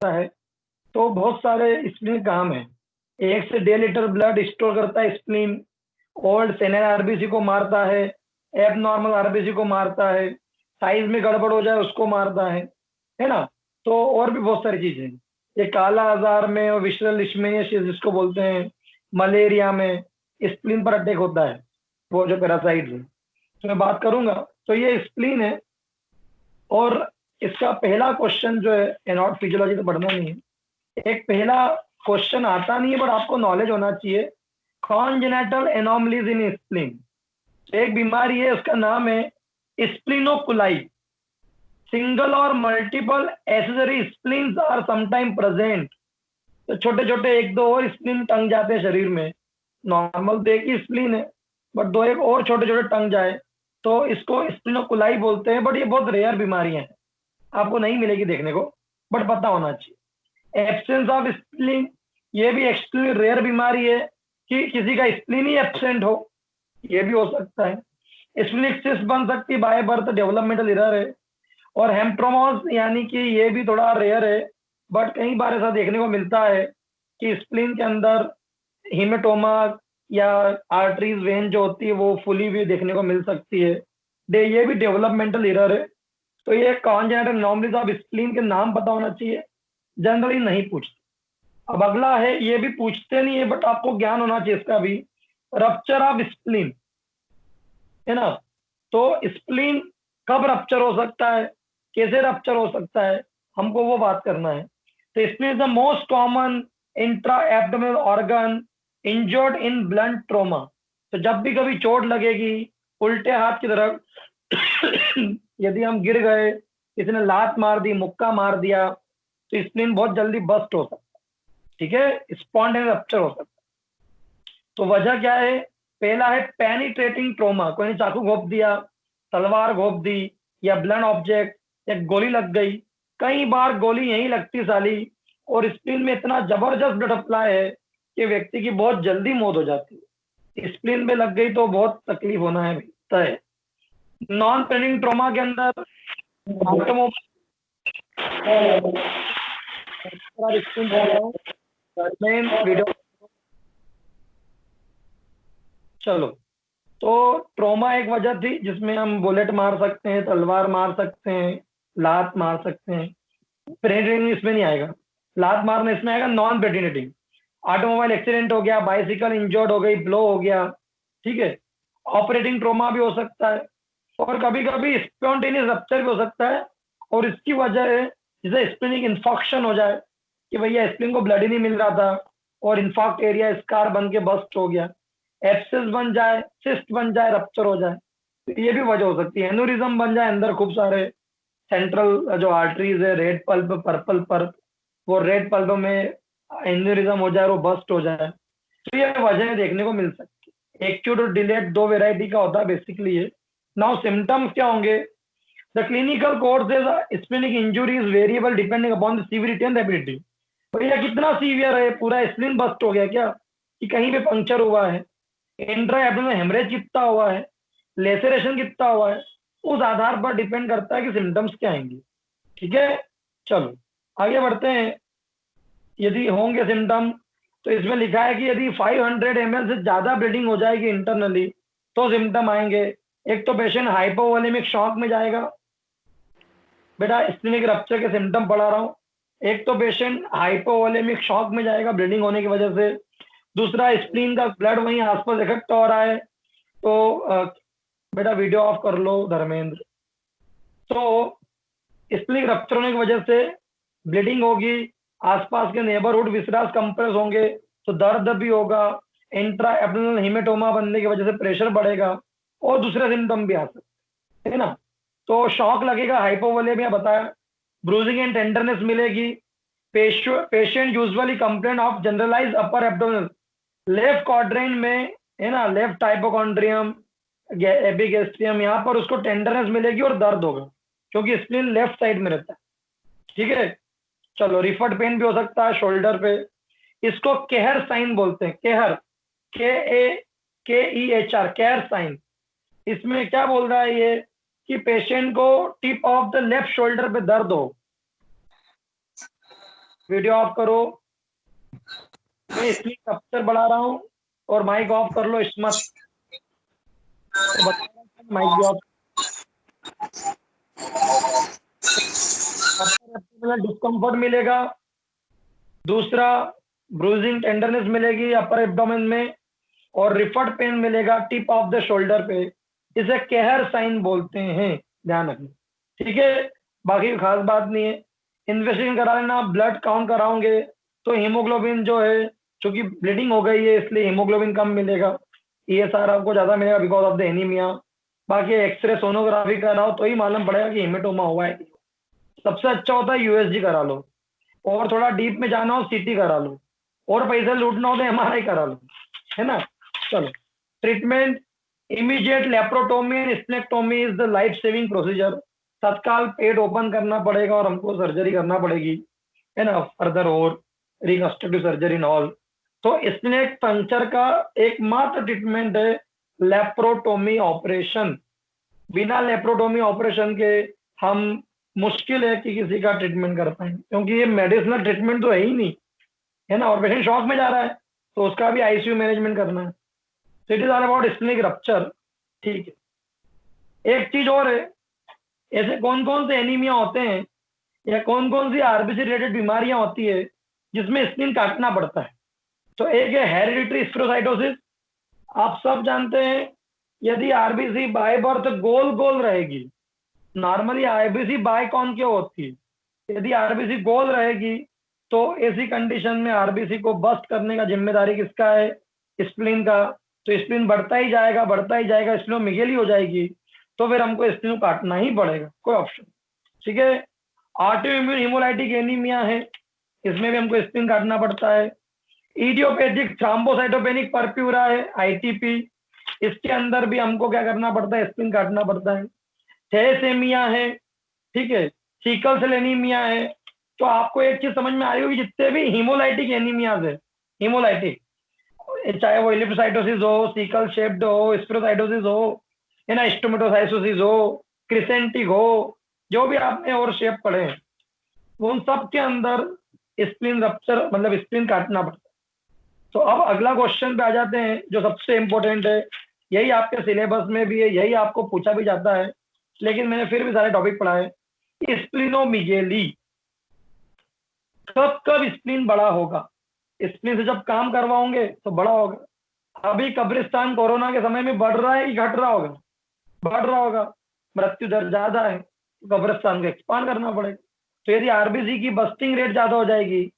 है तो बहुत सारे स्प्लीन काम है। 1 से 1.5 लीटर ब्लड स्टोर करता है स्प्लीन। ओल्ड सेनल आरबीसी को मारता है, एब नॉर्मल आरबीसी को मारता है, साइज में गड़बड़ हो जाए उसको मारता है ना। तो और भी बहुत सारी चीजें हैं। ये काला आजार में और विशरल लिशमेनिया जिसको बोलते हैं, मलेरिया में स्प्लीन पर अटैक होता है, वो जो पैरासाइट है। तो मैं बात करूंगा, तो ये स्प्लीन है। और इसका पहला क्वेश्चन जो है, एनॉट फिजियोलॉजी तो पढ़ना नहीं है, एक पहला क्वेश्चन आता नहीं है बट आपको नॉलेज होना चाहिए। कॉन्जेनिटल एनोमलीज इन स्प्लीन, एक बीमारी है उसका नाम है स्प्लीनोकुलाई। सिंगल और multiple accessory spleens are sometime present. तो छोटे छोटे एक दो और स्प्लीन टंग जाते हैं शरीर में। नॉर्मल तो एक ही स्प्लीन है, बट दो एक और छोटे छोटे टंग जाए तो इसको स्प्लीनोकुलाई बोलते हैं। बट ये बहुत रेयर बीमारियां हैं, आपको नहीं मिलेगी देखने को, बट पता होना चाहिए। एब्सेंस ऑफ स्प्लीन, ये भी एक्सट्रीमली रेयर बीमारी है कि किसी का स्प्लीन ही एब्सेंट हो, ये भी हो सकता है। स्प्लीनिक सिस्ट बन सकती है बाय बर्थ, डेवलपमेंटल एरर है। और हेम्प्ट्रोमोस यानी कि ये भी थोड़ा रेयर है, बट कई बार ऐसा देखने को मिलता है कि स्प्लीन के अंदर हीमेटोमा या आर्टरीज वेन जो होती है वो फुली भी देखने को मिल सकती है। ये भी डेवलपमेंटल एरर है। तो ये कॉन्जेनिटल एनोमलीज ऑफ स्प्लीन के नाम पता होना चाहिए, जनरली नहीं पूछते। अब अगला है, ये भी पूछते नहीं है बट आपको ज्ञान होना चाहिए इसका भी, रप्चर ऑफ स्प्लीन, है ना। तो स्प्लीन कब रप्चर हो सकता है, कैसे रप्चर हो सकता है, हमको वो बात करना है। तो spleen is the most common intra abdominal organ injured in blunt trauma. तो जब भी कभी चोट लगेगी उल्टे हाथ की तरफ, यदि हम गिर गए, किसी ने लात मार दी, मुक्का मार दिया, तो स्प्लीन बहुत जल्दी बस्ट हो सकता है। ठीक है, स्पॉन्टेनियस रप्चर हो सकता है। तो वजह क्या है? पहला है पेनिट्रेटिंग ट्रोमा, कोई ने चाकू घोंप दिया, तलवार घोंप दी, या ब्लंट ऑब्जेक्ट, या गोली लग गई। कई बार गोली यहीं लगती साली, और स्प्लीन में इतना जबरदस्त ब्लड सप्लाई है कि व्यक्ति की बहुत जल्दी मौत हो जाती है। स्प्लीन में लग गई तो बहुत तकलीफ होना है तय। नॉन पेनिंग ट्रोमा के अंदर ऑटोमोबाइल, वीडियो, चलो। तो ट्रोमा एक वजह थी जिसमें हम बुलेट मार सकते हैं, तलवार मार सकते हैं, लात मार सकते हैं। पेनिट्रेटिंग इसमें नहीं आएगा, लात मारना इसमें आएगा नॉन पेनिट्रेटिंग। ऑटोमोबाइल एक्सीडेंट हो गया, बाइसिकल इंजर्ड हो गई, ब्लो हो गया, ठीक है। ऑपरेटिंग ट्रोमा भी हो सकता है, और कभी कभी स्पॉन्टेनियस रप्चर भी हो सकता है। और इसकी वजह है जैसे स्प्लीनिक इन्फेक्शन हो जाए, कि भैया स्प्लीन को ब्लड ही नहीं मिल रहा था और इन्फाक्ट एरिया स्कार बन के बस्ट हो गया, एब्सेस बन जाए, सिस्ट बन जाए, रप्चर हो जाए, तो ये भी वजह हो सकती है। एनुरिज्म बन जाए अंदर खूब सारे, सेंट्रल जो आर्टरीज है, रेड पल्प, पर्पल पल्प, वो रेड पल्प में एन्यूरिज्म हो जाए, वो बस्ट हो जाए, तो ये वजह देखने को मिल सकती है। एक्यूट और डिलेड दो वेराइटी का होता है बेसिकली ये। नाउ सिम्टम्स क्या होंगे? The clinical course is splenic injury is variable depending upon the severity and rapidity. भैया कितना सीवियर है, पूरा स्प्लीन बस्ट हो गया क्या, कि कहीं पे पंक्चर हुआ है, इंट्रा एब्डोमिनल हेमरेज कितना हुआ है, लेसरेशन कितना हुआ है, उस आधार पर डिपेंड करता है कि सिम्टम्स क्या आएंगे। ठीक है, चलो आगे बढ़ते हैं। यदि होंगे सिम्टम, तो इसमें लिखा है कि यदि 500 ml से ज्यादा ब्लीडिंग हो जाएगी इंटरनली तो सिम्टम आएंगे। एक तो पेशेंट हाइपोवोलेमिक शॉक में जाएगा, बेटा स्प्लीनिक रप्चर के सिम्टम पढ़ा रहा हूँ। एक तो पेशेंट हाइपोवोलेमिक शॉक में जाएगा ब्लीडिंग होने की वजह से। दूसरा, स्प्लीन का ब्लड वहीं आसपास इकट्ठा हो रहा है, तो बेटा वीडियो ऑफ कर लो धर्मेंद्र। तो स्प्लीनिक रप्चर होने की वजह से ब्लीडिंग होगी, आसपास के नेबरहुड विसरास कंप्रेस होंगे, तो दर्द भी होगा, इंट्रा एब्डोमिनल हीमेटोमा बनने की वजह से प्रेशर बढ़ेगा, और दूसरे सिम्टम भी आ सकते हैं ना। तो शॉक लगेगा, हाइपोवोलेमिया बताया, ब्रूजिंग एंड टेंडरनेस मिलेगी। Patient usually complain of generalize upper abdominal, left quadrant में, है ना, लेफ्ट हाइपोकॉन्ड्रियम, एपिगैस्ट्रियम, यहाँ पर उसको टेंडरनेस मिलेगी और दर्द होगा, क्योंकि स्प्लीन लेफ्ट साइड में रहता है। ठीक है, चलो। रिफर्ड पेन भी हो सकता है शोल्डर पे, इसको केहर साइन बोलते हैं, केहर, KAKEHR, केहर साइन। इसमें क्या बोल रहा है ये, कि पेशेंट को tip of the left shoulder पे दर्द हो, वीडियो ऑफ करो। मैं इसलिए रप्चर बढ़ा रहा हूँ और माइक ऑफ कर लो स्मत। तो माइक भी ऑफ। डिस्कम्फर्ट मिलेगा। दूसरा, ब्रूजिंग टेंडरनेस मिलेगी अपर एब्डोमेन में, और रिफर्ड पेन मिलेगा टिप ऑफ द शोल्डर पे। इसे केहर साइन बोलते हैं, ध्यान रखना, ठीक है। बाकी खास बात नहीं है। इन्वेस्टिगेशन करा लेना, ब्लड काउंट कराओगे तो हीमोग्लोबिन जो है, चूंकि ब्लीडिंग हो गई है इसलिए हीमोग्लोबिन कम मिलेगा, ESR आपको ज्यादा मिलेगा बिकॉज ऑफ द एनीमिया। बाकी एक्सरे सोनोग्राफी कराओ तो ही मालूम पड़ेगा कि हेमेटोमा हुआ है। सबसे अच्छा होता है USG करा लो, और थोड़ा डीप में जाना हो CT करा लो, और पैसे लूटना हो तो MRI करा लो, है ना। चलो, treatment, immediate laparotomy and splenectomy is the life saving procedure. तत्काल पेट ओपन करना पड़ेगा और हमको सर्जरी करना पड़ेगी, है ना, फर्दर और रिकंस्ट्रक्टिव सर्जरी इन ऑल। तो स्प्लेक पंक्चर का एकमात्र ट्रीटमेंट है लेप्रोटोमी ऑपरेशन। बिना लेप्रोटोमी ऑपरेशन के हम मुश्किल है कि किसी का ट्रीटमेंट कर पाए, क्योंकि ये मेडिसिनल ट्रीटमेंट तो है ही नहीं, है ना, और पेशेंट शॉक में जा रहा है तो उसका भी ICU मैनेजमेंट करना है। तो it is all about splenic rupture, ठीक है। एक चीज और है, ऐसे कौन कौन से एनीमिया होते हैं या कौन कौन सी RBC रिलेटेड बीमारियां होती है जिसमें स्प्लीन काटना पड़ता है। तो एक है हेरिडिटरी स्क्लेरोसाइटोसिस। आप सब जानते हैं, यदि RBC बाय बर्थ गोल गोल रहेगी, नॉर्मली RBC बाय कौन क्यों होती है, यदि RBC गोल रहेगी तो ऐसी कंडीशन में RBC को बस्ट करने का जिम्मेदारी किसका है, स्प्लीन का। तो स्प्लीन बढ़ता ही जाएगा, बढ़ता ही जाएगा, स्प्लीनोमेगाली हो जाएगी, तो फिर हमको स्प्लीन को काटना ही पड़ेगा, कोई ऑप्शन, ठीक है। ऑटो इम्यून हिमोलाइटिक एनीमिया है, इसमें भी हमको स्प्लीन काटना पड़ता है। इडियोपैथिक थ्रोम्बोसाइटोपेनिक परप्यूरा है, ITP, इसके अंदर भी हमको क्या करना पड़ता है, स्प्लीन काटना पड़ता है। थैलेसेमिया है, ठीक है, सिकल सेल एनीमिया है। तो आपको एक चीज समझ में आ रही होगी, जितने भी हीमोलाइटिक एनीमियाज है, हीमोलाइटिक, चाहे वो इलिप्टोसाइटोसिस हो, सिकल शेप्ड हो, स्पेरोसाइटोसिस हो, है ना, स्टोमेटोसाइटोसिस हो, क्रिसेंटिक हो, जो भी आपने और शेप पढ़े हैं, उन सब के अंदर स्प्लीन रप्चर मतलब स्प्लीन काटना पड़ता है। तो अब अगला क्वेश्चन पे आ जाते हैं जो सबसे इंपॉर्टेंट है, यही आपके सिलेबस में भी है, यही आपको पूछा भी जाता है, लेकिन मैंने फिर भी सारे टॉपिक पढ़ा है। स्प्लीनोमीगेली, कब कब स्प्लीन बड़ा होगा, स्प्लीन से जब काम करवाओगे तो बड़ा होगा। अभी कब्रिस्तान कोरोना के समय में बढ़ रहा है कि घट रहा होगा, बढ़ रहा होगा, मृत्यु दर ज्यादा है, तो कब्रिस्तान को एक्सपांड करना पड़ेगा। तो यदि RBC की बस्टिंग रेट ज्यादा हो जाएगी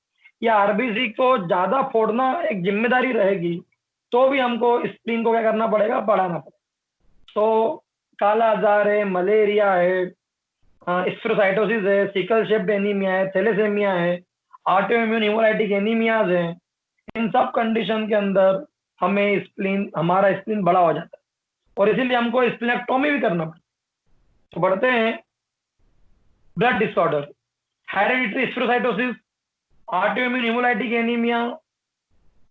या RBC को ज्यादा फोड़ना एक जिम्मेदारी रहेगी, तो भी हमको स्प्लीन को क्या करना पड़ेगा, बढ़ाना पड़ेगा। तो काला आजार है, मलेरिया है, स्पेरोसाइटोसिस है, सिकल शेप्ड एनीमिया है, थैलेसेमिया है, ऑटो इम्यून हिमोलाइटिक एनीमियाज है, इन सब कंडीशन के अंदर हमें स्प्लीन, हमारा स्प्लीन बड़ा हो जाता है और इसीलिए हमको स्प्लेनेक्टोमी भी करना पड़ता है। तो बढ़ते हैं, blood disorder, hereditary spherocytosis, auto immune haemolytic anaemia,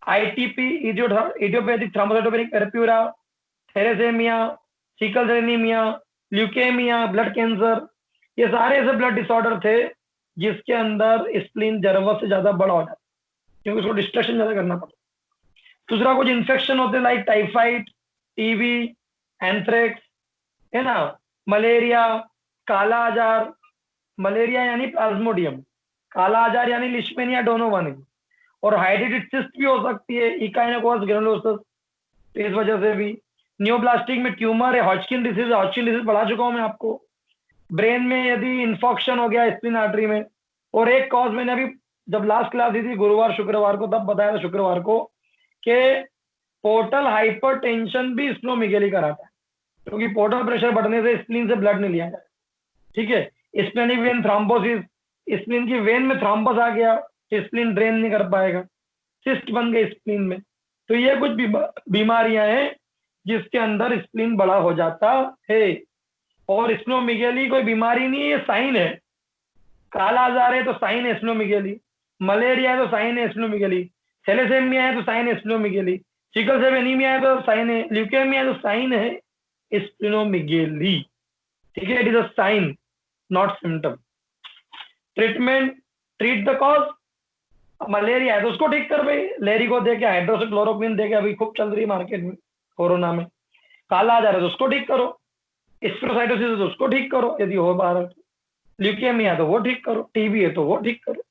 ITP, idiopathic thrombocytopenic purpura, thalassaemia, sickle cell anaemia, leukaemia, blood cancer, ये सारे ऐसे ब्लड डिसऑर्डर थे जिसके अंदर स्प्लीन जरूरत से ज्यादा बड़ा हो जाता है, क्योंकि उसको डिस्ट्रक्शन ज्यादा करना पड़ता है। दूसरा, कुछ इन्फेक्शन होते हैं लाइक टाइफाइड, TB, एंथ्रेक्स, है ना, मलेरिया, काला आजार, मलेरिया यानी प्लाज्मोडियम, काला आजार यानी लिशमेनिया डोनोवानी, और हाइड्रेटेड सिस्ट भी हो सकती है, इकाइनोकोकस ग्रेनुलोसस। तो इस वजह से भी न्यूप्लास्टिक में ट्यूमर है, हॉजकिन डिसीज, हॉजकिन डिसीज पढ़ा चुका हूं मैं आपको। ब्रेन में यदि इन्फेक्शन हो गया स्प्लीन आर्टरी में, और एक कॉज मैंने अभी जब लास्ट क्लास दी थी गुरुवार शुक्रवार को, तब बताया था शुक्रवार को कि पोर्टल हाइपरटेंशन भी स्प्लीनोमेगाली कराता है, क्योंकि पोर्टल प्रेशर बढ़ने से स्प्लीन से ब्लड नहीं लिया जाता, ठीक है। स्प्लेनिक वेन थ्रोम्बोसिस, स्प्लीन की वेन में थ्रोम्बस आ गया तो स्प्लीन ड्रेन नहीं कर पाएगा, सिस्ट बन गए स्प्लीन में। तो ये कुछ बीमारियां हैं जिसके अंदर स्प्लीन बड़ा हो जाता है। और स्प्लीनोमेगाली कोई बीमारी नहीं है, ये साइन है। काला आजार है तो साइन है स्प्लीनोमेगाली, मलेरिया है तो साइन है स्प्लीनोमेगाली, थैलेसेमिया है तो साइन है स्प्लीनोमेगाली, सिकल सेल एनीमिया है तो साइन है, ल्यूकेमिया है तो साइन है स्प्लीनोमेगाली, ठीक है। It is a sign, not symptom. Treatment, treat the cause, malaria है तो उसको ठीक कर भाई, लेरी को दे के, हाइड्रोक्सीक्लोरोक्विन दे के, अभी खूब चल रही है मार्केट में कोरोना में। काला आ जा रहा है तो उसको ठीक करो, स्पिरोसाइटोसिस है तो उसको ठीक करो, यदि हो पा रहा है, ल्यूकेमिया है तो वो ठीक करो, टीबी है तो वो ठीक करो,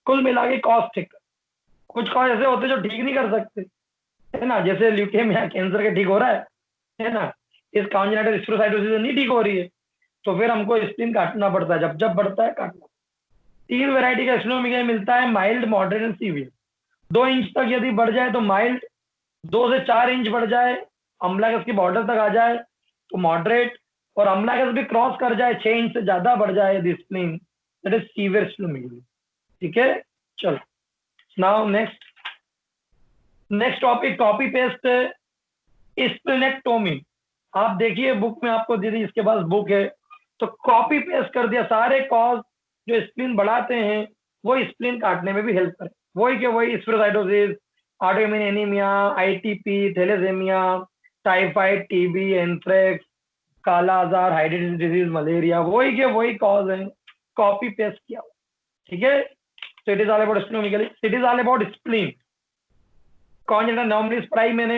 कुल मिला के कॉज ठीक करो। कुछ कॉज ऐसे होते हैं जो ठीक नहीं कर सकते, है ना, जैसे ल्यूकेमिया कैंसर के ठीक हो रहा है ना, इस कॉन्जेनिटल स्पिरोसाइटोसिस नहीं ठीक हो रही है, तो फिर हमको स्प्लीन काटना पड़ता है, जब जब बढ़ता है काटना। 3 वैरायटी का स्प्लीनोमेगाली मिलता है, mild, moderate and severe. 2 inch तक यदि बढ़ जाए तो माइल्ड, 2 से 4 इंच बढ़ जाए, अम्लागस की बॉर्डर तक आ जाए तो मॉडरेट, और अम्लागस भी क्रॉस कर जाए, 6 इंच से ज्यादा बढ़ जाए यदि spleen, that is severe splenomegaly. ठीक है, चलो now next, next topic copy paste splenectomy. आप देखिए बुक में आपको दीदी, इसके पास बुक है, तो कॉपी पेस्ट कर दिया सारे कॉज जो स्प्लीन बढ़ाते हैं, वो स्प्लीन काटने में भी हेल्प करे, वही के वही, spherocytosis, autoimmune anaemia, ITP, thalassaemia, typhoid, TB, anthrax, kala azar, हाइड्रोटिस disease, malaria, वही के वही कॉज है, कॉपी पेस्ट किया हुआ। ठीक है, so it is all about splenomegaly, it is all about spleen। Congenital anomalies पढ़ाई मैंने,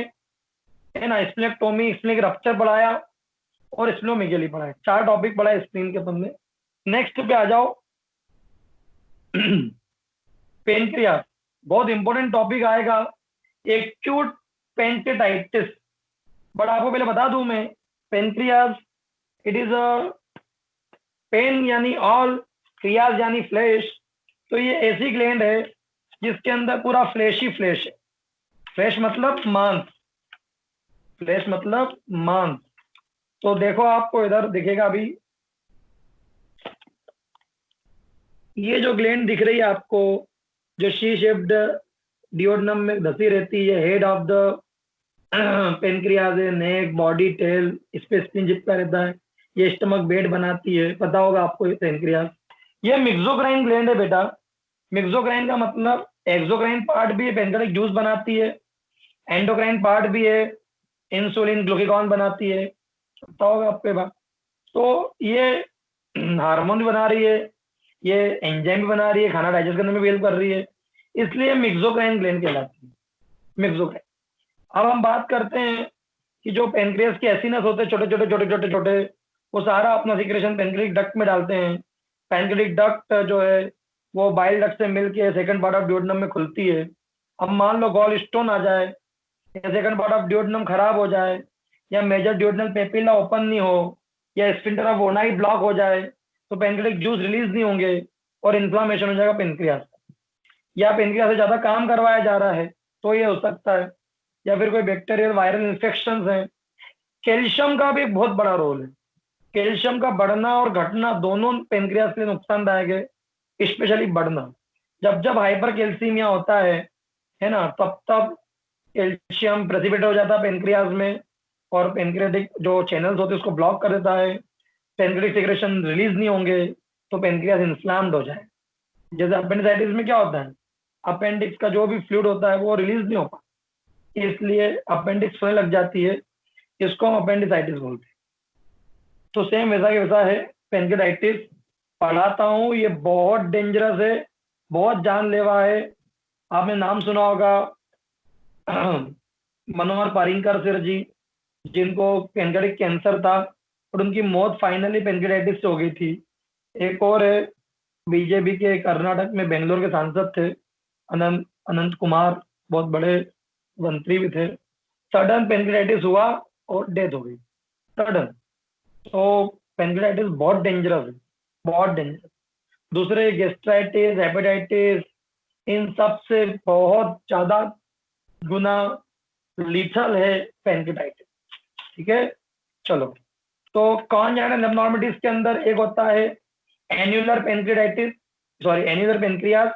है ना, स्प्लेनेक्टोमी, स्प्लीन रप्चर पढ़ाया, और स्प्लेनोमेगाली पढ़ाया, 4 टॉपिक पढ़ाए स्प्लीन के तुमने। नेक्स्ट पे आ जाओ, पेनक्रियास, बहुत इंपॉर्टेंट टॉपिक आएगा, एक्यूट पेनक्रियाटाइटिस। बट आपको पहले बता दूं मैं, pancreas it is a pan यानी ऑल, क्रियाज यानी फ्लैश, तो ये ऐसी ग्लैंड है जिसके अंदर पूरा फ्लैश ही फ्लैश है। फ्लैश मतलब मांस, फ्लैश मतलब मांस। तो देखो आपको इधर दिखेगा अभी, ये जो ग्लैंड दिख रही है आपको, जो शी शेप्ड डिओडनम में धसी रहती है, हेड ऑफ द पेनक्रियाज है, नेक, बॉडी, टेल, इस पे स्पिन चिपका रहता है, ये स्टमक बेड बनाती है, पता होगा आपको ये पेनक्रियाज। ये मिक्सोक्राइन ग्लैंड है बेटा। मिक्सोक्राइन का मतलब एक्सोक्राइन पार्ट भी है, पेनक्रियाटिक जूस बनाती है, एंडोक्राइन पार्ट भी है, इंसुलिन, ग्लूकागॉन बनाती है, पता होगा आपके बात। तो ये हार्मोन भी बना रही है, ये एंजाइम भी बना रही है, खाना डाइजेस्ट करने में भी हेल्प कर रही है, इसलिए मिक्सोक्राइन ग्लैंड कहलाती है, मिक्सोक्राइन। अब हम बात करते हैं कि जो पेनक्रियास के एसिनस होते हैं, छोटे छोटे छोटे छोटे छोटे, वो सारा अपना सिक्रेशन पेनक्रियाटिक डक्ट में डालते हैं। पेनक्रियाटिक डक्ट जो है वो बाइल डक्ट से मिलके सेकंड पार्ट ऑफ ड्यूोडेनम में खुलती है। अब मान लो गॉल स्टोन आ जाए, या सेकंड पार्ट ऑफ ड्यूोडेनम खराब हो जाए, या मेजर ड्यूोडेनल पेपिला ओपन नहीं हो, या स्फिंक्टर ऑफ वोनाई ब्लॉक हो जाए, तो पेनक्रियाटिक जूस रिलीज नहीं होंगे और इन्फ्लामेशन हो जाएगा पेनक्रियास। या पेनक्रियास से ज्यादा काम करवाया जा रहा है तो ये हो सकता है, या फिर कोई बैक्टीरियल वायरल इन्फेक्शन है। कैल्शियम का भी एक बहुत बड़ा रोल है, कैल्शियम का बढ़ना और घटना दोनों पेनक्रियास के लिए नुकसानदायक है, स्पेशली बढ़ना। जब जब हाइपर कैल्सीमिया होता है ना, तब तब कैल्शियम प्रेसिपिटेट हो जाता है पेनक्रियास में, और पेनक्रियाटिक जो चैनल्स होते हैं उसको ब्लॉक कर देता है, पेनक्रियाटिक सिक्रेशन रिलीज नहीं होंगे, तो पेनक्रियास इन्फ्लाम्ड हो जाए। जैसे अपेंडिसाइटिस में क्या होता है, अपेंडिक्स का जो भी फ्लूइड होता है वो रिलीज नहीं हो पाता, इसलिए अपेंडिक्स होने लग जाती है, इसको हम अपेंडिसाइटिस बोलते हैं। तो सेम वैसा के वैसा है पेनक्रियाटाइटिस, पढ़ाता हूँ, ये बहुत डेंजरस है, बहुत जानलेवा है। आपने नाम सुना होगा मनोहर पारिंकर सर जी, जिनको पेनक्रियाटिक कैंसर था और उनकी मौत फाइनली पेनक्रियाटाइटिस से हो गई थी। एक और है, बीजेपी के कर्नाटक में बेंगलोर के सांसद थे, अनंत अनंत कुमार, बहुत बड़े मंत्री भी थे, सडन पेनक्रियाटाइटिस हुआ और डेथ हो गई, सडन। तो पेनक्रियाटाइटिस बहुत डेंजरस है, बहुत डेंजरस। दूसरे गेस्ट्राइटिस, हेपेटाइटिस, इन सब से बहुत ज्यादा गुना लीथल है पेनक्रियाटाइटिस। ठीक है, चलो। तो कॉन्जेनिटल एब्नॉर्मलिटीज के अंदर एक होता है annular pancreatitis, sorry annular pancreas.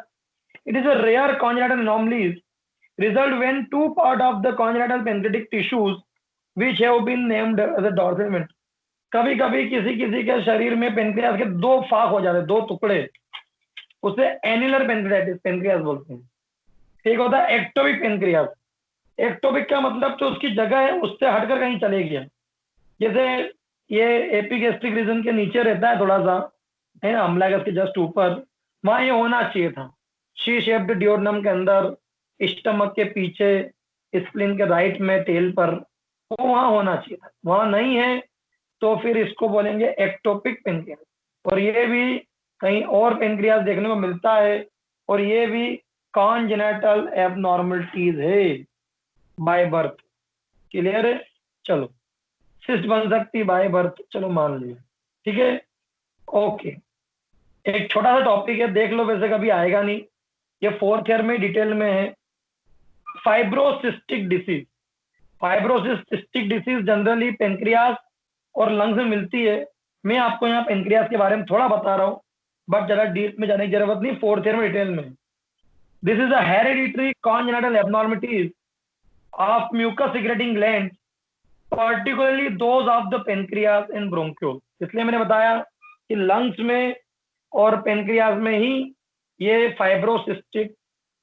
It is a rare congenital anomalies result when two part of the congenital pancreatic tissues which have been named as a dorsal mint। कभी कभी किसी किसी के शरीर में पेनक्रियास के 2 फाक हो जाते हैं, 2 टुकड़े, उसे एन्युलर पेनक्रियाटिस पेनक्रियास बोलते हैं। एक होता है एक्टोपिक पेनक्रियास। एक्टोपिक का मतलब जो उसकी जगह है उससे हटकर कहीं चले गया, जैसे ये एपिगेस्ट्रिक रीजन के नीचे रहता है थोड़ा सा, है ना, अम्लागस के जस्ट ऊपर, वहां ये होना चाहिए था, सी शेप्ड डियोडनम के अंदर, स्टमक के पीछे, स्प्लीन के राइट में, टेल पर, वो वहां होना चाहिए, वहां नहीं है तो फिर इसको बोलेंगे एक्टोपिक पेनक्रियाज। और ये भी कहीं और पेनक्रियाज देखने को मिलता है, और ये भी कॉन्जेनिटल एबनॉर्मलिटीज है बाय बर्थ। क्लियर है? चलो, सिस्ट बन सकती बाय बर्थ, चलो मान लिया, ठीक है, ओके। एक छोटा सा टॉपिक है, देख लो, वैसे कभी आएगा नहीं, ये फोर्थ ईयर में डिटेल में है। Fibrocystic disease. Fibrocystic disease generally pancreas और लंग्स में मिलती है। मैं आपको यहाँ पेनक्रियास के बारे में थोड़ा बता रहा हूँ, बट ज्यादा डीप में जाने की जरूरत नहीं, फोर्थ ईयर में डिटेल में। This is a hereditary congenital abnormalities of mucus secreting gland, particularly those of the pancreas and bronchiole. इसलिए मैंने बताया कि लंग्स में और पेनक्रियास में ही ये फाइब्रोसिस्टिक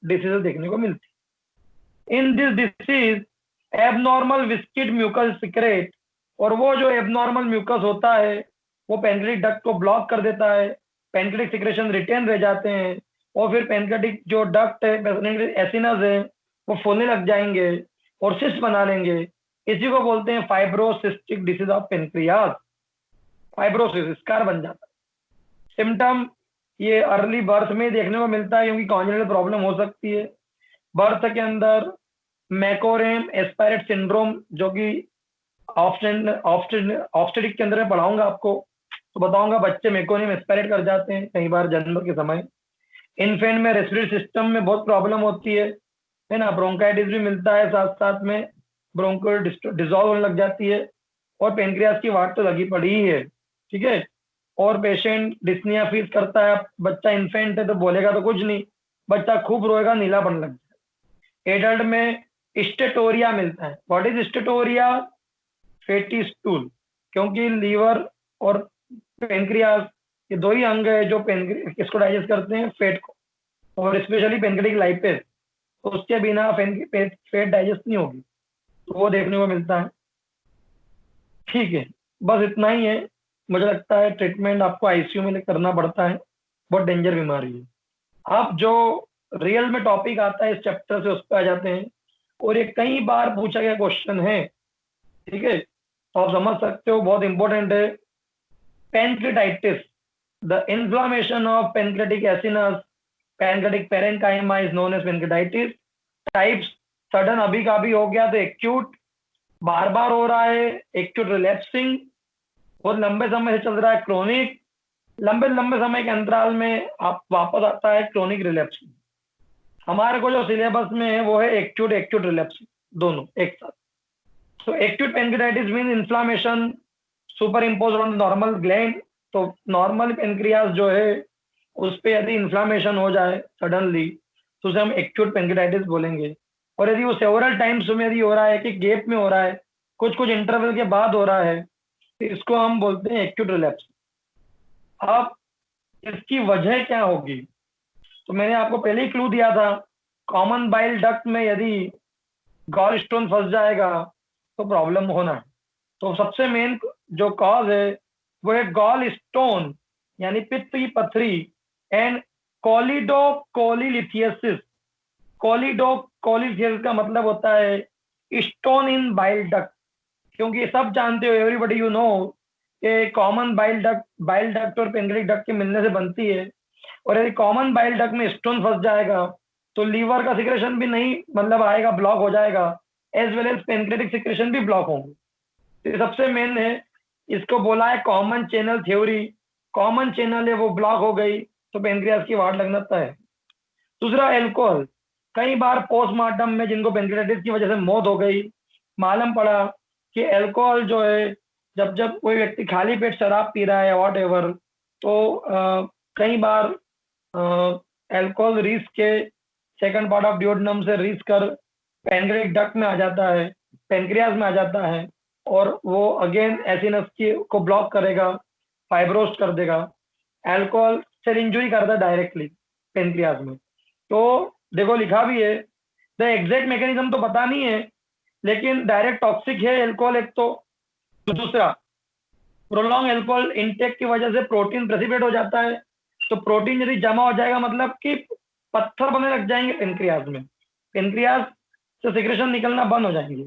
डिसीज देखने को मिलती है। In this disease abnormal viscid mucus secret, और वो जो एबनॉर्मल म्यूकस होता है वो पेनक्रियाटिक डक्ट को ब्लॉक कर देता है, पेनक्रियाटिक सिक्रेशन रिटेन रह जाते हैं, और फिर पेनक्रियाटिक जो डक्ट है, पेनक्रियाटिक एसिनस है, वो फूलने लग जाएंगे और सिस्ट बना लेंगे। इसी को बोलते हैं fibrocystic disease of pancreas. Fibrosis scar बन जाता है। सिम्टम ये अर्ली बर्थ में देखने को मिलता है, क्योंकि कॉन्जेनिटल प्रॉब्लम हो सकती है बर्थ के अंदर। मैकोरेम एस्पायरेट सिंड्रोम, जो कि ऑब्स्टेट्रिक के अंदर मैं पढ़ाऊंगा आपको, तो बताऊंगा बच्चे मेकोनियम एस्पायरेट कर जाते हैं कई बार जन्म के समय। इन्फेंट में रेस्पिरेटरी सिस्टम में बहुत प्रॉब्लम होती है ना। ब्रोंकाइटिस भी मिलता है साथ साथ में, ब्रोंको डिजॉल्व होने लग जाती है, और पेनक्रियास की वाट तो लगी पड़ी ही है, ठीक है। और पेशेंट डिस्निया फीस करता है, बच्चा इन्फेंट है तो बोलेगा तो कुछ नहीं, बच्चा खूब रोएगा, नीला बनने लग जाएगा। एडल्ट में स्टेटोरिया मिलता है। What is steatorrhoea? Fatty stool, क्योंकि लीवर और पेनक्रियास ये दो ही अंग है जो इसको डाइजेस्ट करते हैं, फैट को, और स्पेशली पेनक्रियाटिक लाइपेज, तो उसके बिना फैट डाइजेस्ट नहीं होगी, तो वो देखने को मिलता है, ठीक है। बस इतना ही है। मुझे लगता है ट्रीटमेंट आपको आईसीयू में करना पड़ता है, बहुत डेंजर बीमारी है। अब जो रियल में टॉपिक आता है इस चैप्टर से, उस पर आ जाते हैं, और ये कई बार पूछा गया क्वेश्चन है, ठीक है, तो आप समझ सकते हो, बहुत इंपॉर्टेंट है। Pancreatitis, the inflammation of pancreatic acinus, pancreatic parenchyma is known as pancreatitis. Types, sudden अभी का भी हो गया तो एक्यूट, बार बार हो रहा है एक्यूट रिलैप्सिंग, और लंबे समय से चल रहा है क्रोनिक, लंबे लंबे समय के अंतराल में आप वापस आता है क्रोनिक रिलैप्सिंग। हमारे को जो सिलेबस में है वो है एक्यूट एक्यूट रिलैप्सिंग, दोनों एक साथ। So acute pancreatitis means inflammation superimposed on the normal gland। तो नॉर्मल पेनक्रियास जो है उस पे यदि इन्फ्लामेशन हो जाए सडनली, तो उसे हम एक्यूट पेनक्रियाटाइटिस बोलेंगे। और यदि वो सेवरल टाइम्स में यदि हो रहा है, कि गैप में हो रहा है, कुछ कुछ इंटरवल के बाद हो रहा है, तो इसको हम बोलते हैं एक्यूट रिलैप्स। अब इसकी वजह क्या होगी? तो मैंने आपको पहले ही क्लू दिया था, कॉमन बाइल डक्ट में यदि गॉल स्टोन फंस जाएगा तो प्रॉब्लम होना है। तो सबसे मेन जो कॉज है वो है गॉल स्टोन, यानी पित्त की पथरी, एंड कोलिडोकोलिलिथियसिस। कोलिडोकोलिलिथियसिस का मतलब होता है स्टोन इन बाइल डक्ट, क्योंकि सब जानते हो, एवरीबॉडी यू नो, कि कॉमन बाइल डक्ट और पेनक्रियाटिक डक्ट के मिलने से बनती है। और यदि कॉमन बाइल डक्ट में स्टोन फंस जाएगा तो लीवर का सिक्रेशन भी नहीं, मतलब आएगा, ब्लॉक हो जाएगा, as well as pancreatic secretion भी ब्लॉक होंगे। तो सबसे मेन है, इसको बोला है common channel theory. Common channel है वो ब्लॉक हो गई तो पेनक्रियास की वाट लगना तय है। दूसरा, एल्कोहल। कई बार पोस्टमार्टम में जिनको पेनक्रियाटिस की वजह से मौत हो गई, मालूम पड़ा कि एल्कोहल जो है, जब जब कोई व्यक्ति खाली पेट शराब पी रहा है वॉट एवर, तो कई बार एल्कोहल रीच के सेकंड पार्ट ऑफ डियोडनम से रीच कर पेनक्रियाटिक डक्ट में आ जाता है, पेनक्रियास में आ जाता है, और वो अगेन एसिनस की को ब्लॉक करेगा, फाइब्रोस्ट कर देगा। अल्कोहल सेल इंजुरी करता है डायरेक्टली पेनक्रियास में। तो देखो लिखा भी है, द एग्जैक्ट मैकेनिज्म तो पता नहीं है, लेकिन डायरेक्ट टॉक्सिक है एल्कोहल एक तो। दूसरा, प्रोलॉन्ग एल्कोहल इनटेक की वजह से प्रोटीन प्रेसिपिटेट हो जाता है, तो प्रोटीन यदि जमा हो जाएगा मतलब कि पत्थर बनने लग जाएंगे पेनक्रियाज में, पेनक्रियाज से सिक्रेशन निकलना बंद हो जाएंगे।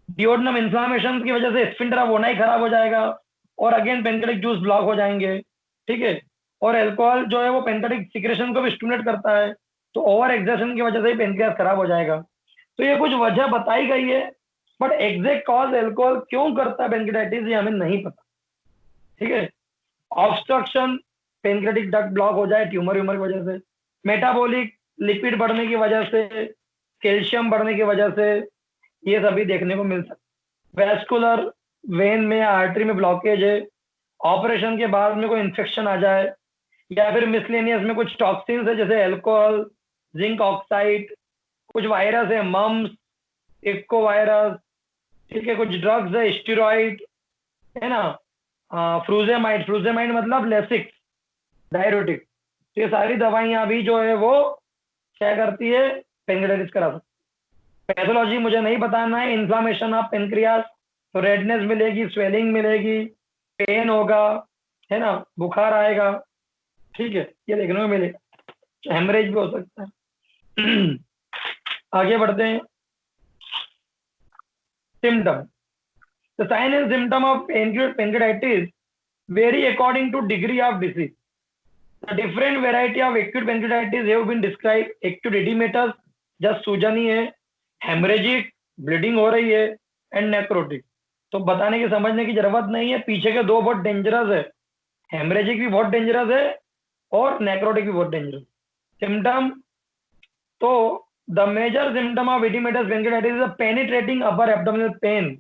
डिओडनम इन्फ्लामेशन की वजह से स्फिंक्टर ऑफ ओनाई खराब हो जाएगा और अगेन पेनक्रेटिक जूस ब्लॉक हो जाएंगे, ठीक है। और अल्कोहल जो है वो पेनक्रेटिक सिक्रेशन को भी स्टिमुलेट करता है, तो ओवर एक्सर्शन की वजह से ही पेनक्रियाज खराब हो जाएगा। तो ये कुछ वजह बताई गई है, बट एग्जैक्ट कॉज अल्कोहल क्यों करता है पेनक्रेटाइटिस ये हमें नहीं पता, ठीक है। ऑब्स्ट्रक्शन, पेनक्रेटिक डक्ट ब्लॉक हो जाए ट्यूमर व्यूमर की वजह से, मेटाबॉलिक लिपिड बढ़ने की वजह से, कैल्शियम बढ़ने की वजह से, ये सभी देखने को मिल सकता है। वेस्कुलर, वेन में या आर्टरी में ब्लॉकेज है, ऑपरेशन के बाद में कोई इन्फेक्शन आ जाए, या फिर मिसलेनियस में कुछ टॉक्सिन्स है जैसे अल्कोहल, जिंक ऑक्साइड, कुछ वायरस है, मम्स, इको वायरस, ठीक है, कुछ ड्रग्स है, स्टेरॉइड है ना, फ्रूजेमाइड, फ्रूजेमाइड मतलब लेसिक्स डायरेटिक, तो ये सारी दवाइयां भी जो है वो क्या करती है, पेनक्रेटाइटिस करा सकती है। पैथोलॉजी मुझे नहीं बताना है, इन्फ्लामेशन ऑफ पेनक्रियास, तो रेडनेस मिलेगी, स्वेलिंग मिलेगी, पेन होगा, है ना, बुखार आएगा, ठीक है, ये देखने को मिलेगा, हेमरेज भी हो सकता है। आगे बढ़ते हैं। Symptom, the sign and symptom of pancreatitis vary according to degree of disease. The different variety of acute pancreatitis have been described. Acute edematous, just सूजन ही है, हेमरेजिक, ब्लीडिंग हो रही है, एंड नेक्रोटिक, तो बताने की समझने की जरूरत नहीं है, पीछे के दो बहुत डेंजरस है, हेमरेजिक भी बहुत डेंजरस है और नेक्रोटिक भी बहुत डेंजरस। सिम्टम, तो the major symptom of edematous pancreatitis is penetrating upper abdominal pain,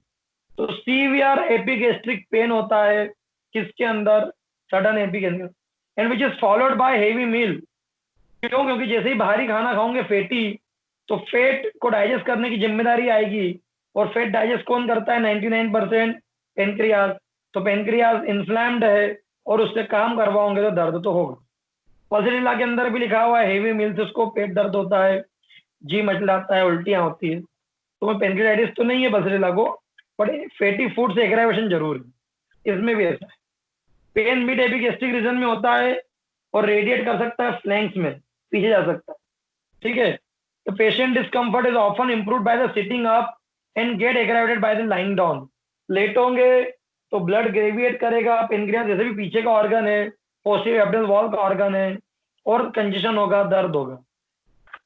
तो सीवियर एपिगैस्ट्रिक पेन होता है किसके अंदर, sudden epigastric, and which is followed by heavy meal. क्यों, क्योंकि जैसे ही भारी खाना खाओगे फैटी, तो फेट को डाइजेस्ट करने की जिम्मेदारी आएगी, और फेट डाइजेस्ट कौन करता है, 99% पेनक्रियाज, तो पेनक्रियाज इन्फ्लैम्ड है और उससे काम करवाओगे तो दर्द तो होगा। पल्सरीला के अंदर भी लिखा हुआ है हेवी मील से उसको पेट दर्द होता है, जी मचलाता है, उल्टियां होती है, तो पेनक्रियाटिस तो नहीं है पल्सरीला को, बट फैटी फूड से एग्रावेशन जरूर है, इसमें भी ऐसा है। पेन मिड एपिगैस्ट्रिक रीजन में होता है और रेडिएट कर सकता है फ्लैंक्स में, पीछे जा सकता है, ठीक है। The patient discomfort is often improved by the sitting up and get aggravated by the lying down. लेटोगे तो ब्लड ग्रेविएट करेगा, पेनक्रियास जैसे भी पीछे का ऑर्गन है, पोस्टीरियर एब्डोमिनल वॉल का ऑर्गन है, और कंजेशन होगा, दर्द होगा।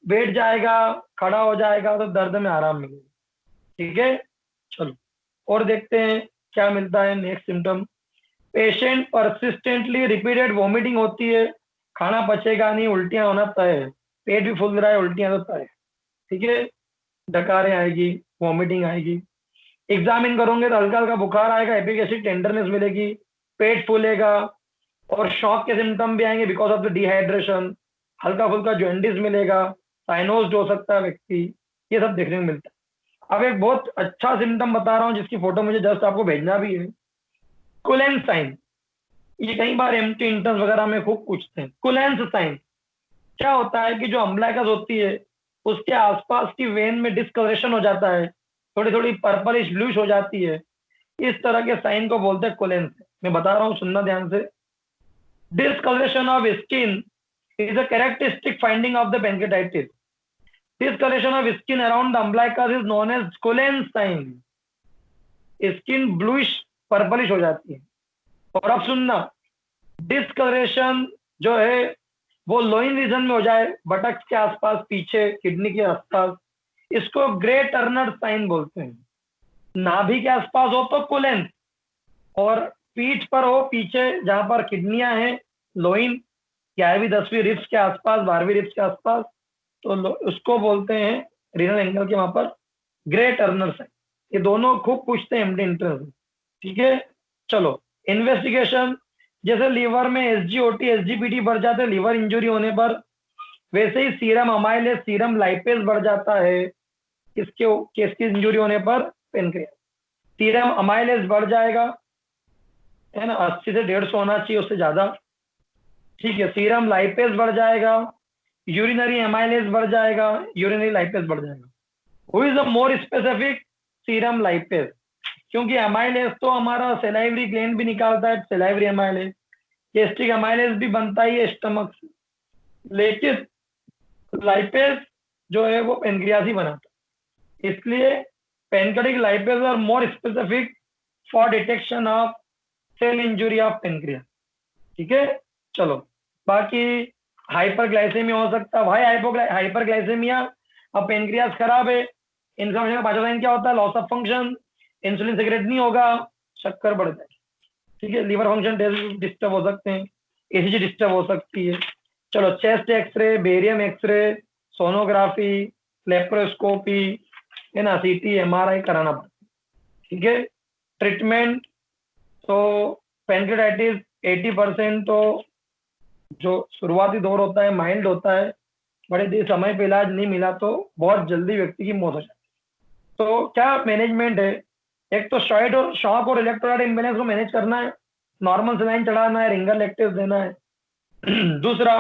बैठ जाएगा, खड़ा हो जाएगा तो दर्द में आराम मिलेगा, ठीक है। चलो और देखते हैं क्या मिलता है। Next symptom, patient persistently repeated vomiting होती है, खाना पचेगा नहीं, उल्टियां होना तय है, पेट भी फूल रहा है, उल्टियां तो तय है, ठीक है, डकारें आएगी, वॉमिटिंग आएगी। एग्जामिन करोगे तो हल्का हल्का बुखार आएगा, एपिगैस्ट्रिक टेंडरनेस मिलेगी, पेट फूलेगा, और शॉक के सिम्टम भी आएंगे बिकॉज ऑफ द डिहाइड्रेशन, हल्का फुल्का जॉन्डिस मिलेगा, साइनोज हो सकता है व्यक्ति, ये सब देखने को मिलता है। अब एक बहुत अच्छा सिम्टम बता रहा हूँ जिसकी फोटो मुझे जस्ट आपको भेजना भी है, कुलेंस साइन। ये कई बार एमटी इंटर्न्स वगैरह में खूब पूछते हैं। कुलेंस साइन क्या होता है कि जो अम्बलाइकस होती है उसके आसपास की वेन में डिस्कलरेशन हो जाता है, थोड़ी थोड़ी पर्पलिश ब्लूइश हो जाती है, इस तरह के साइन को बोलते हैं कुलेंस। मैं बता रहा हूँ, सुनना ध्यान से। Discoloration of skin is a characteristic finding of the pancreatitis. Discoloration of skin around the umbilicus is known as Cullen's sign. Skin bluish purplish हो जाती है। और अब सुनना, डिस्कलरेशन जो है वो लोइन रीजन में हो जाए, बटक्स के आसपास, पीछे किडनी के आसपास, इसको ग्रे टर्नर साइन बोलते हैं। नाभि के आसपास हो तो कुलेंस, और पीठ पर हो, पीछे जहां पर किडनियां हैं, लोइन, 11वीं 10वीं रिब्स के आसपास, 12वीं रिब्स के आसपास, तो उसको बोलते हैं रीनल एंगल के वहां पर ग्रे टर्नर साइन। ये दोनों खूब पूछते हैं एमडी इंटरव्यू, ठीक है। चलो इन्वेस्टिगेशन, जैसे लीवर में एसजीओटी एसजीपीटी बढ़ जाते हैं लीवर इंजरी होने पर, वैसे ही सीरम अमाइलेज सीरम लाइपेज बढ़ जाता है किसकी इंजरी होने पर, पेनक्रियास। सीरम अमाइलेज बढ़ जाएगा, है ना, 80 से 150 होना चाहिए, उससे ज्यादा, ठीक है। सीरम लाइपेज बढ़ जाएगा, यूरिनरी एमाइलेज बढ़ जाएगा, यूरिनरी लाइपेज बढ़ जाएगा। Who is the more specific, serum lipase, क्योंकि एमाइलेज तो हमारा सेलाइवरी ग्लैंड भी निकालता है, सेलाइवरी एमाइलेज, गैस्ट्रिक एमाइलेज भी बनता ही है स्टमक से, लेकिन लाइपेज जो है वो पेनक्रियास ही बनाता है, इसलिए pancreatic lipase are more specific for detection of cell injury of pancreas. ठीक है, चलो बाकी हाइपरग्लाइसेमिया हो सकता है भाई, हाइपरग्लाइसेमिया, अब पेनक्रियास खराब है, इन्फ्लेमेशन का पांचवा साइन क्या होता है, loss of function, insulin secrete नहीं होगा, शक्कर बढ़ जाए। ठीक है, लीवर फंक्शन डिस्टर्ब हो सकते हैं, एसीजी डिस्टर्ब हो सकती है। चलो chest x-ray, barium x-ray, sonography, laparoscopy, है ना, सीटी एमआरआई कराना पड़ता है। ठीक है, ट्रीटमेंट तो पेनक्रेटाइटिस 80% तो जो शुरुआती दौर होता है माइल्ड होता है, बड़े देर समय पे इलाज नहीं मिला तो बहुत जल्दी व्यक्ति की मौत हो जाती है। तो क्या मैनेजमेंट है, एक तो शॉक और इलेक्ट्रोलाइट इम्बेलेंस को मैनेज करना है, नॉर्मल सलाइन चढ़ाना है, रिंगर लैक्टेज देना है। दूसरा,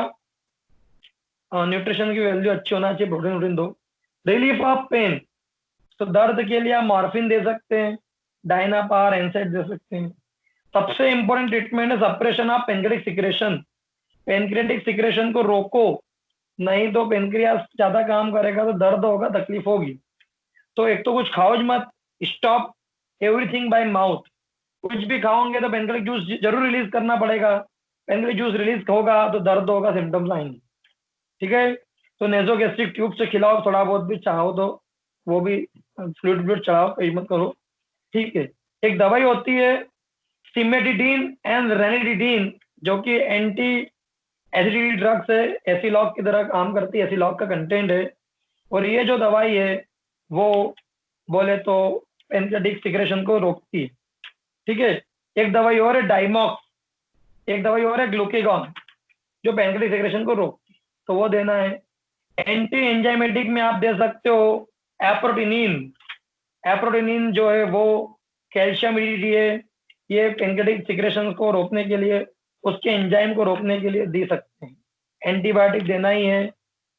न्यूट्रिशन की वैल्यू अच्छी होना चाहिए, प्रोटीन वोटीन दो। रिलीफ ऑफ पेन, तो दर्द के लिए आप मॉर्फिन दे सकते हैं, डायनापार, एनसाइड दे सकते हैं। सबसे इंपॉर्टेंट ट्रीटमेंट है suppression of pancreatic secretion, pancreatic secretion को रोको, नहीं तो पेनक्रियास ज्यादा काम करेगा तो दर्द होगा, तकलीफ होगी। तो एक तो कुछ खाओ मत, स्टॉप एवरीथिंग बाय माउथ, कुछ भी खाओगे तो पेनक्रियाटिक जूस जरूर रिलीज करना पड़ेगा, पेनक्रियाटिक जूस रिलीज होगा तो दर्द होगा, सिम्टम्स आएंगे। ठीक है, तो नेजोगेस्ट्रिक ट्यूब से खिलाओ, थोड़ा बहुत भी चाहो तो वो भी फ्लूइड व्लूइड चढ़ाओ, कहीं मत करो। ठीक है, एक दवाई होती है सिमेटिडीन एंड रेनिडिडीन, जो कि एंटी एसिडिटी ड्रग्स है, एसिलॉक की तरह काम करती है, एसिलॉक का कंटेंट है। और ये जो दवाई है वो बोले तो पेनक्रियाटिक सिक्रेशन को रोकती है। ठीक है, एक दवाई और है डाइमॉक्स, एक दवाई और है ग्लूकेगॉन, जो पेनक्रियाटिक सिक्रेशन को रोकती है, तो वो देना है। एंटी एंजाइमेटिक में आप दे सकते हो एप्रोटिनिन, एप्रोटिनिन जो है वो कैल्शियम है, ये पेनक्रियाटिक सिक्रेशन को रोकने के लिए, उसके एंजाइम को रोकने के लिए दे सकते हैं। एंटीबायोटिक देना ही है,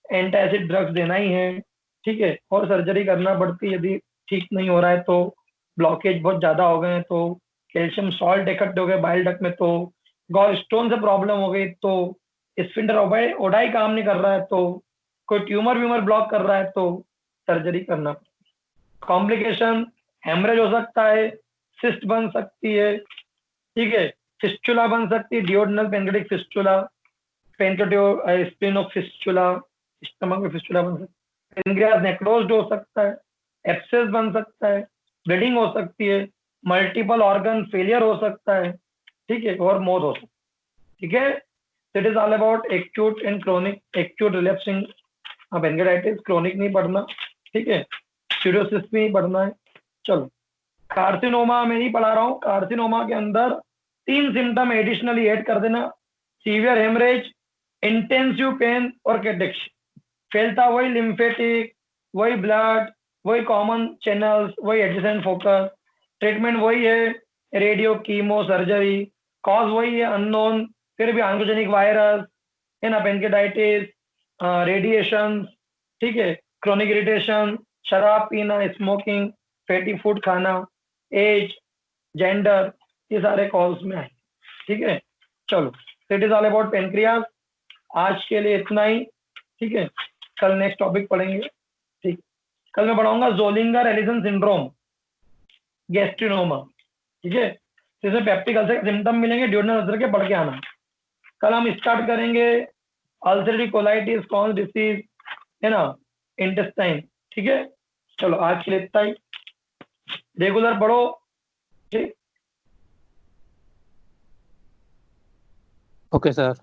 एंटासिड ड्रग्स देना ही है। ठीक है, और सर्जरी करना पड़ती है यदि ठीक नहीं हो रहा है तो, ब्लॉकेज बहुत ज्यादा हो गए हैं तो, कैल्शियम सॉल्ट इकट्ठे हो गए बाइल डक्ट में तो, गॉल स्टोन से प्रॉब्लम हो गई तो, स्फिंक्टर ओडाई काम नहीं कर रहा है तो, कोई ट्यूमर व्यूमर ब्लॉक कर रहा है तो सर्जरी करना। कॉम्प्लिकेशन, हेमरेज हो सकता है, सिस्ट बन सकती है। ठीक है, फिस्चुला बन सकती है, duodenal pancreatic fistula, pancreatic spleno fistula, stomach में फिस्चुला बन सकता है, पेनक्रियास नेक्रोज्ड हो सकता है, एब्सेस बन सकता है, ब्लीडिंग हो सकती है, मल्टीपल ऑर्गन फेलियर हो सकता है। ठीक है, और मौत हो सकती है। ठीक है, it is all about acute and chronic, acute relapsing pancreatitis, chronic नहीं पढ़ना। ठीक है, सीरोसिस में ही पढ़ना है। चलो, कार्सिनोमा में नहीं पढ़ा रहा हूँ, कार्सिनोमा के अंदर 3 सिम्टम एडिशनली ऐड कर देना, सीवियर हेमरेज, इंटेंसिव पेन और कैटेक्स। फैलता वही लिम्फेटिक, वही ब्लड, वही कॉमन चैनल्स, वही एडजेसेंट फोकस, ट्रीटमेंट वही है, रेडियो कीमो सर्जरी, कॉज वही है अननोन, फिर भी ऑन्कोजेनिक वायरस, है ना, पेनक्रियाटाइटिस, रेडिएशन। ठीक है, क्रोनिक इरिटेशन, शराब पीना, स्मोकिंग, फैटी फूड खाना, एज, जेंडर, ये सारे कॉल्स में आए। ठीक है, चलो, it is all about pancreas, आज के लिए इतना ही। ठीक है, कल नेक्स्ट टॉपिक पढ़ेंगे। ठीक, कल मैं पढ़ाऊंगा जोलिंगर एलिसन सिंड्रोम, गैस्ट्रिनोमा। ठीक है, इसमें पेप्टिक अल्सर के सिम्टम मिलेंगे, ड्यूडेनल अल्सर के, पढ़ के आना। कल हम स्टार्ट करेंगे अल्सरेटिव कोलाइटिस, कॉन्स डिसीज, है ना, इंटेस्टाइन। ठीक है, चलो आज के लिए इतना ही, रेगुलर पढ़ो। ठीक। Okay sir.